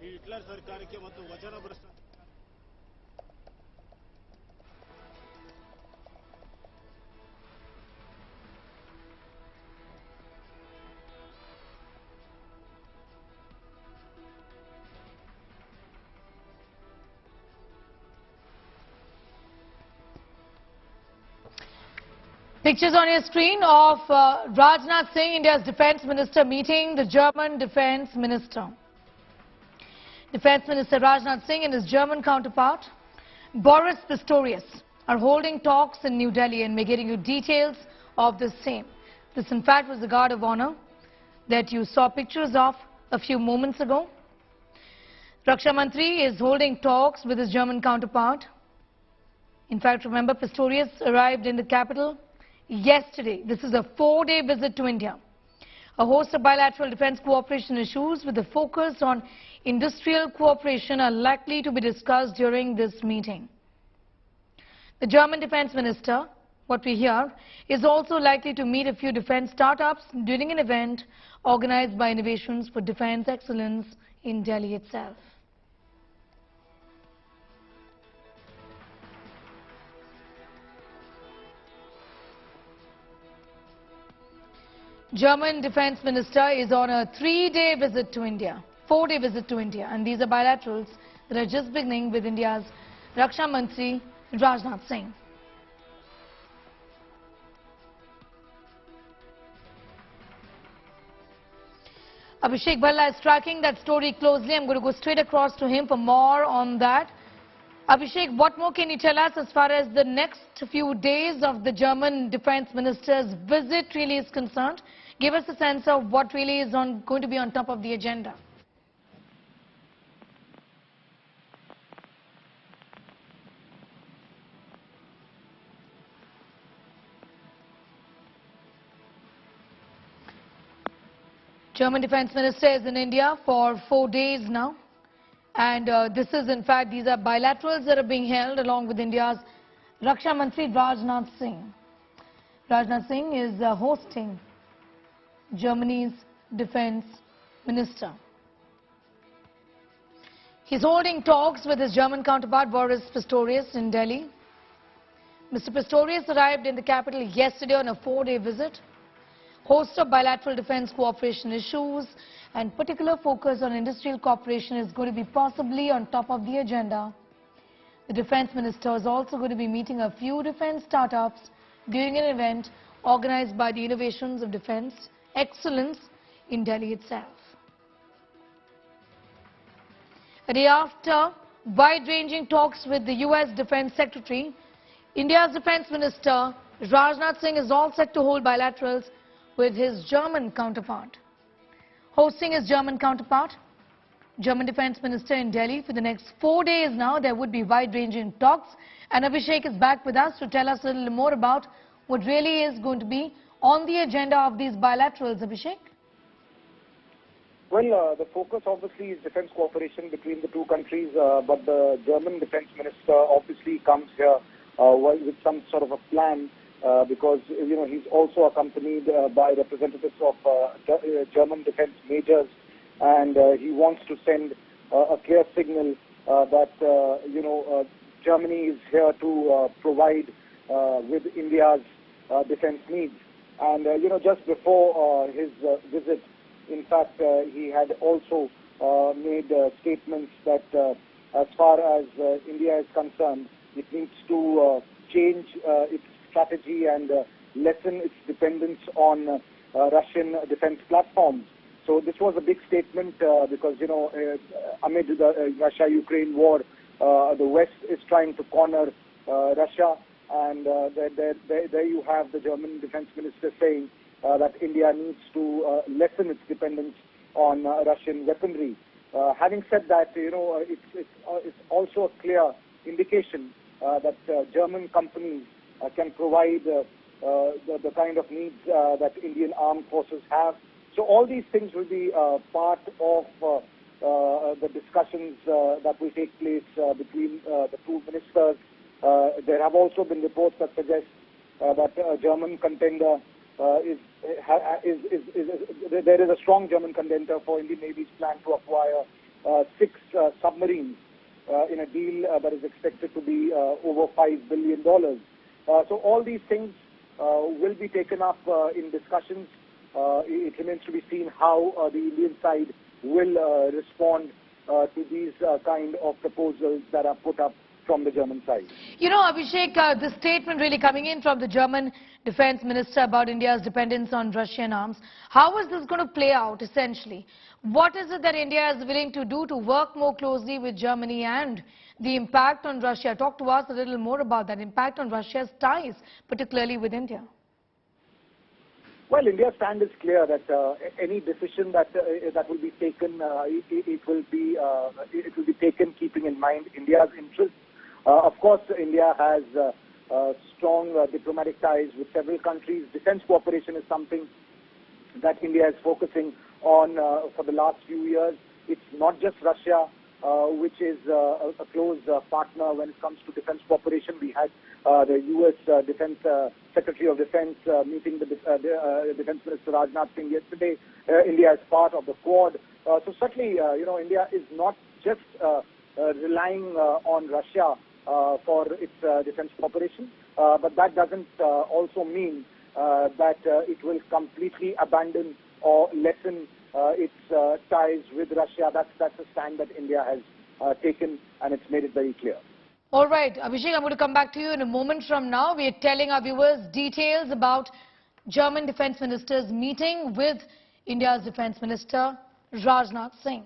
ಈ ಹಿಟ್ಲರ್ ಸರ್ಕಾರಕ್ಕೆ ಮತ್ತು ವಚನ ಭ್ರಷ್ಟ Pictures on your screen of Rajnath Singh, India's Defence Minister, meeting the German Defence Minister. Defence Minister Rajnath Singh and his German counterpart, Boris Pistorius, are holding talks in New Delhi, and we're getting you details of the same. This, in fact, was the guard of honor that you saw pictures of a few moments ago. Raksha Mantri is holding talks with his German counterpart. In fact, remember, Pistorius arrived in the capital yesterday. This is a 4-day visit to India. A host of bilateral defence cooperation issues with a focus on industrial cooperation are likely to be discussed during this meeting. The German Defence Minister, what we hear, is also likely to meet a few defence startups during an event organized by Innovations for Defence Excellence in Delhi itself. German Defence Minister is on a 3-day visit to India, 4-day visit to India, and these are bilaterals that are just beginning with India's Raksha Mantri Rajnath Singh. Abhishek Bhalla is tracking that story closely. I'm going to go straight across to him for more on that. Abhishek, what more can you tell us as far as the next few days of the German Defence Minister's visit really is concerned? Give us a sense of what really is going to be on top of the agenda. German Defence Minister is in India for 4 days now. And this is, in fact, these are bilaterals that are being held along with India's Raksha Mantri Rajnath Singh. Rajnath Singh is hosting Germany's Defence Minister. He's holding talks with his German counterpart Boris Pistorius in Delhi. Mr. Pistorius arrived in the capital yesterday on a 4-day visit. Host of bilateral defence cooperation issues and particular focus on industrial cooperation is going to be possibly on top of the agenda. The Defence Minister is also going to be meeting a few defence startups during an event organized by the Innovations of Defence Excellence in Delhi itself. A day after wide-ranging talks with the US Defence Secretary, India's Defence Minister Rajnath Singh is all set to hold bilaterals with his German counterpart. Hosting his German counterpart, German Defence Minister in Delhi for the next 4 days now, there would be wide-ranging talks. And Abhishek is back with us to tell us a little more about what really is going to be on the agenda of these bilaterals. Abhishek? Well, the focus obviously is defence cooperation between the two countries, but the German Defence Minister obviously comes here with some sort of a plan. Because, you know, he's also accompanied by representatives of German defense majors, and he wants to send a clear signal that, you know, Germany is here to provide with India's defense needs. And, you know, just before his visit, in fact, he had also made statements that as far as India is concerned, it needs to change its strategy and lessen its dependence on Russian defense platforms. So this was a big statement because, you know, amid the Russia-Ukraine war, the West is trying to corner Russia, and there you have the German defense minister saying that India needs to lessen its dependence on Russian weaponry. Having said that, you know, it's also a clear indication that German companies can provide the kind of needs that Indian armed forces have. So all these things will be part of the discussions that will take place between the two ministers. There have also been reports that suggest that a German contender there is a strong German contender for Indian Navy's plan to acquire 6 submarines in a deal that is expected to be over $5 billion. So all these things will be taken up in discussions. It remains to be seen how the Indian side will respond to these kind of proposals that are put up from the German side. You know, Abhishek, the statement really coming in from the German defense minister about India's dependence on Russian arms. How is this going to play out essentially? What is it that India is willing to do to work more closely with Germany and the impact on Russia? Talk to us a little more about that impact on Russia's ties, particularly with India. Well, India's stand is clear that any decision that will be taken, it will be taken keeping in mind India's interests. Of course, India has strong diplomatic ties with several countries. Defense cooperation is something that India is focusing on for the last few years. It's not just Russia, which is a close partner when it comes to defense cooperation. We had the U.S. Secretary of Defense meeting the Defense Minister Rajnath Singh yesterday. India is part of the Quad. So certainly, India is not just relying on Russia for its defense cooperation, but that doesn't also mean that it will completely abandon or lessen its ties with Russia. That's a stand that India has taken, and it's made it very clear. All right, Abhishek, I'm going to come back to you in a moment from now. We are telling our viewers details about German Defense Minister's meeting with India's Defense Minister Rajnath Singh.